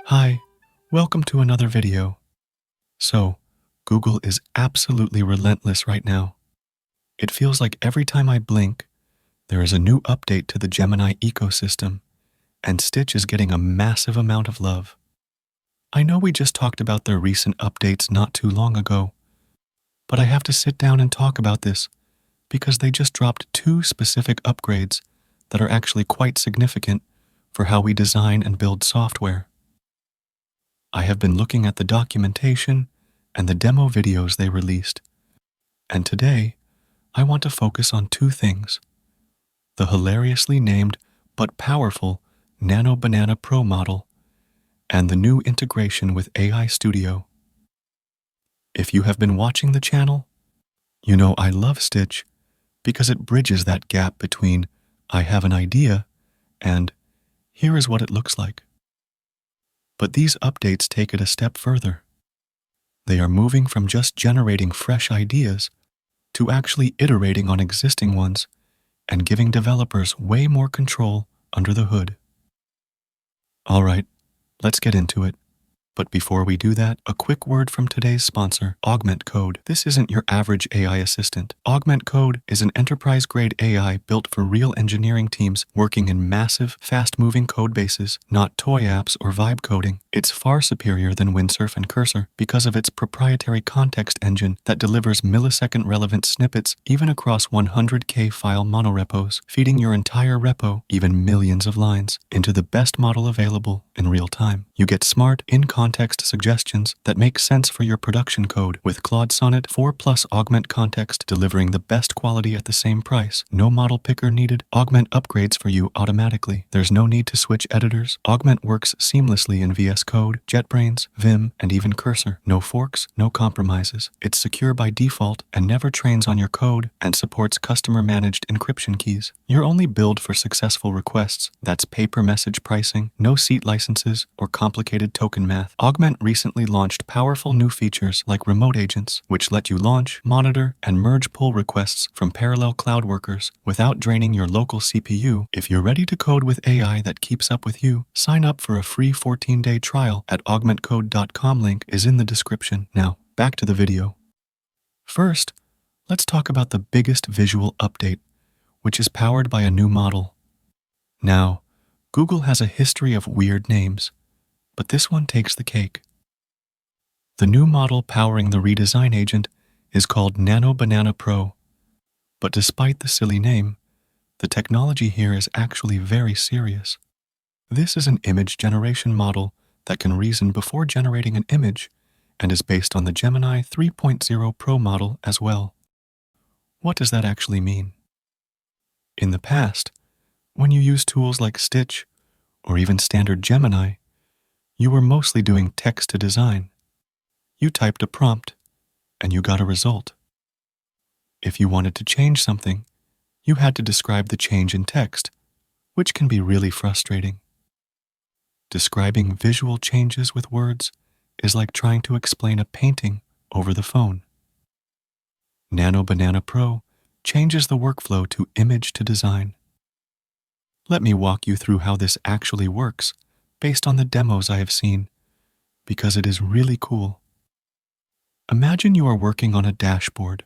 Hi, welcome to another video. So, Google is absolutely relentless right now. It feels like every time I blink, there is a new update to the Gemini ecosystem, and Stitch is getting a massive amount of love. I know we just talked about their recent updates not too long ago, but I have to sit down and talk about this because they just dropped two specific upgrades that are actually quite significant for how we design and build software. I have been looking at the documentation and the demo videos they released, and today I want to focus on two things: the hilariously named but powerful Nano Banana Pro model and the new integration with AI Studio. If you have been watching the channel, you know I love Stitch because it bridges that gap between I have an idea and here is what it looks like. But these updates take it a step further. They are moving from just generating fresh ideas to actually iterating on existing ones and giving developers way more control under the hood. All right, let's get into it. But before we do that, a quick word from today's sponsor, Augment Code. This isn't your average AI assistant. Augment Code is an enterprise-grade AI built for real engineering teams working in massive, fast-moving code bases, not toy apps or vibe coding. It's far superior than Windsurf and Cursor because of its proprietary context engine that delivers millisecond-relevant snippets even across 100K file monorepos, feeding your entire repo, even millions of lines, into the best model available in real time. You get smart, in-context suggestions that make sense for your production code with Claude Sonnet 4 Plus Augment Context delivering the best quality at the same price. No model picker needed. Augment upgrades for you automatically. There's no need to switch editors. Augment works seamlessly in VS Code, JetBrains, Vim, and even Cursor. No forks, no compromises. It's secure by default and never trains on your code and supports customer-managed encryption keys. You're only billed for successful requests. That's pay-per-message pricing, no seat licenses, or complicated token math. Augment recently launched powerful new features like remote agents, which let you launch, monitor, and merge pull requests from parallel cloud workers without draining your local CPU. If you're ready to code with AI that keeps up with you, sign up for a free 14-day trial at augmentcode.com. Link is in the description. Now, back to the video. First, let's talk about the biggest visual update, which is powered by a new model. Now, Google has a history of weird names, but this one takes the cake. The new model powering the redesign agent is called Nano Banana Pro, but despite the silly name, the technology here is actually very serious. This is an image generation model that can reason before generating an image and is based on the Gemini 3.0 Pro model as well. What does that actually mean? In the past, when you used tools like Stitch or even standard Gemini, you were mostly doing text to design. You typed a prompt, and you got a result. If you wanted to change something, you had to describe the change in text, which can be really frustrating. Describing visual changes with words is like trying to explain a painting over the phone. Nano Banana Pro changes the workflow to image to design. Let me walk you through how this actually works based on the demos I have seen, because it is really cool. Imagine you are working on a dashboard.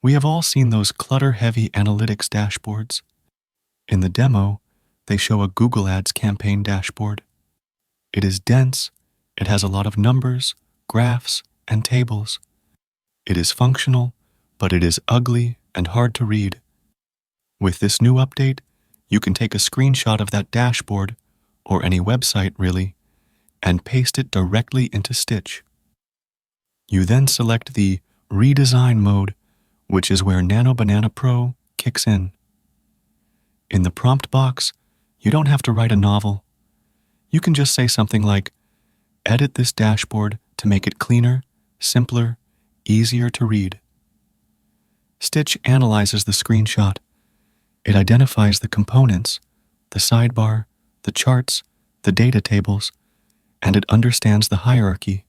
We have all seen those clutter-heavy analytics dashboards. In the demo, they show a Google Ads campaign dashboard. It is dense, it has a lot of numbers, graphs, and tables. It is functional, but it is ugly and hard to read. With this new update, you can take a screenshot of that dashboard, or any website really, and paste it directly into Stitch. You then select the redesign mode, which is where Nano Banana Pro kicks in. In the prompt box, you don't have to write a novel. You can just say something like, edit this dashboard to make it cleaner, simpler, easier to read. Stitch analyzes the screenshot. It identifies the components, the sidebar, the charts, the data tables, and it understands the hierarchy.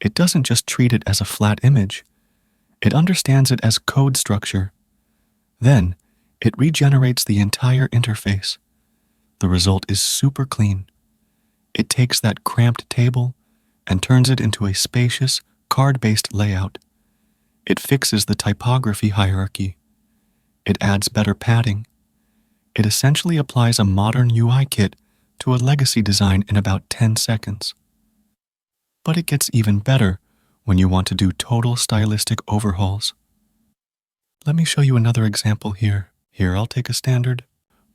It doesn't just treat it as a flat image. It understands it as code structure. Then, it regenerates the entire interface. The result is super clean. It takes that cramped table and turns it into a spacious, card-based layout. It fixes the typography hierarchy. It adds better padding. It essentially applies a modern UI kit to a legacy design in about 10 seconds. But it gets even better when you want to do total stylistic overhauls. Let me show you another example here. Here I'll take a standard,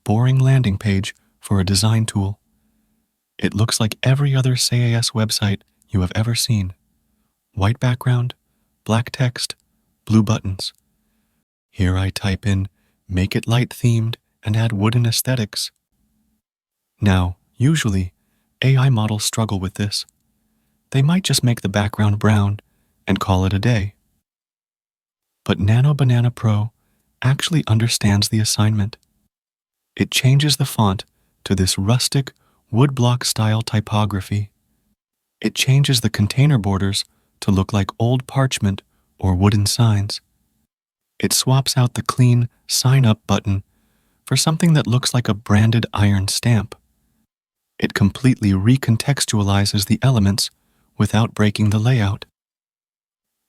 boring landing page for a design tool. It looks like every other SAS website you have ever seen. White background, black text, blue buttons. Here I type in, make it light themed and add wooden aesthetics. Now, usually, AI models struggle with this. They might just make the background brown and call it a day. But Nano Banana Pro actually understands the assignment. It changes the font to this rustic, woodblock style typography. It changes the container borders to look like old parchment or wooden signs. It swaps out the clean Sign Up button for something that looks like a branded iron stamp. It completely recontextualizes the elements without breaking the layout.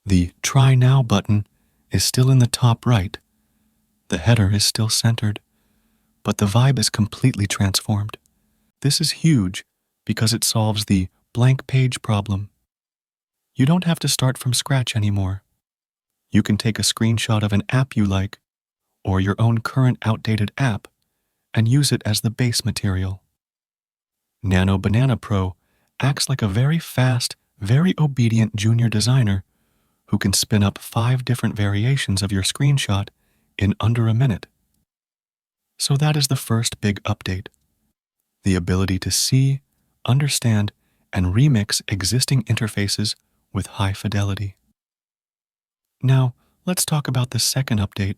The Try Now button is still in the top right. The header is still centered, but the vibe is completely transformed. This is huge because it solves the blank page problem. You don't have to start from scratch anymore. You can take a screenshot of an app you like, or your own current outdated app, and use it as the base material. Nano Banana Pro acts like a very fast, very obedient junior designer who can spin up 5 different variations of your screenshot in under a minute. So that is the first big update. The ability to see, understand, and remix existing interfaces with high fidelity. Now, let's talk about the second update,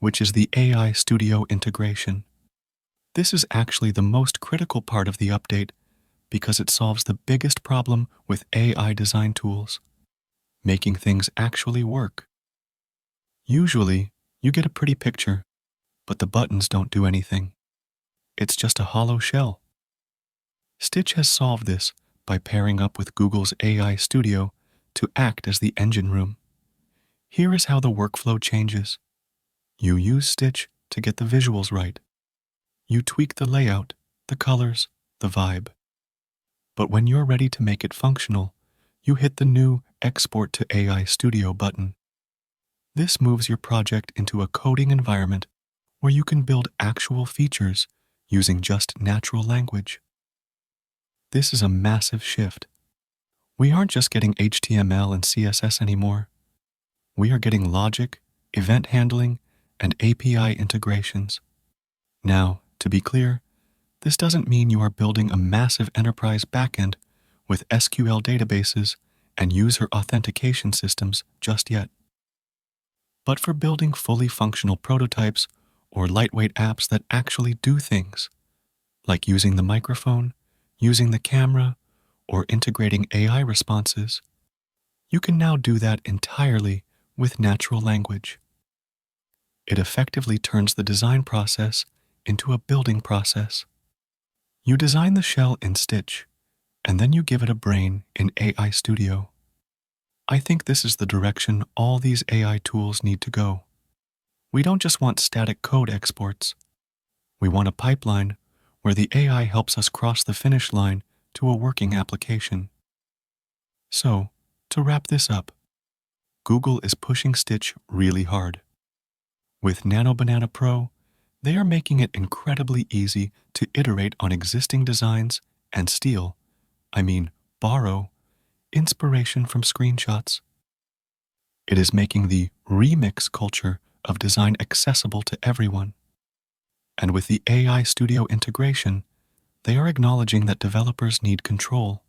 which is the AI Studio integration. This is actually the most critical part of the update because it solves the biggest problem with AI design tools, making things actually work. Usually, you get a pretty picture, but the buttons don't do anything. It's just a hollow shell. Stitch has solved this by pairing up with Google's AI Studio to act as the engine room. Here is how the workflow changes. You use Stitch to get the visuals right. You tweak the layout, the colors, the vibe. But when you're ready to make it functional, you hit the new Export to AI Studio button. This moves your project into a coding environment where you can build actual features using just natural language. This is a massive shift. We aren't just getting HTML and CSS anymore. We are getting logic, event handling, and API integrations. Now, to be clear, this doesn't mean you are building a massive enterprise backend with SQL databases and user authentication systems just yet. But for building fully functional prototypes or lightweight apps that actually do things, like using the microphone, using the camera, or integrating AI responses, you can now do that entirely with natural language. It effectively turns the design process into a building process. You design the shell in Stitch, and then you give it a brain in AI Studio. I think this is the direction all these AI tools need to go. We don't just want static code exports. We want a pipeline where the AI helps us cross the finish line to a working application. So, to wrap this up, Google is pushing Stitch really hard. With Nano Banana Pro, they are making it incredibly easy to iterate on existing designs and borrow, inspiration from screenshots. It is making the remix culture of design accessible to everyone. And with the AI Studio integration, they are acknowledging that developers need control.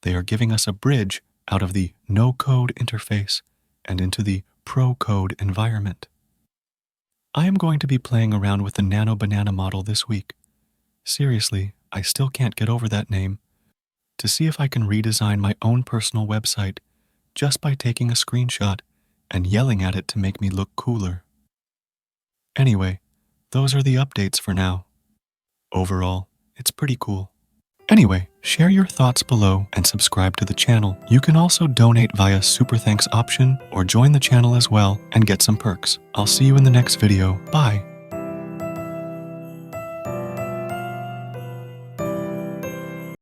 They are giving us a bridge out of the no-code interface and into the pro-code environment. I am going to be playing around with the Nano Banana model this week. Seriously, I still can't get over that name. To see if I can redesign my own personal website just by taking a screenshot and yelling at it to make me look cooler. Anyway, those are the updates for now. Overall, it's pretty cool. Anyway, share your thoughts below and subscribe to the channel. You can also donate via Super Thanks option or join the channel as well and get some perks. I'll see you in the next video. Bye.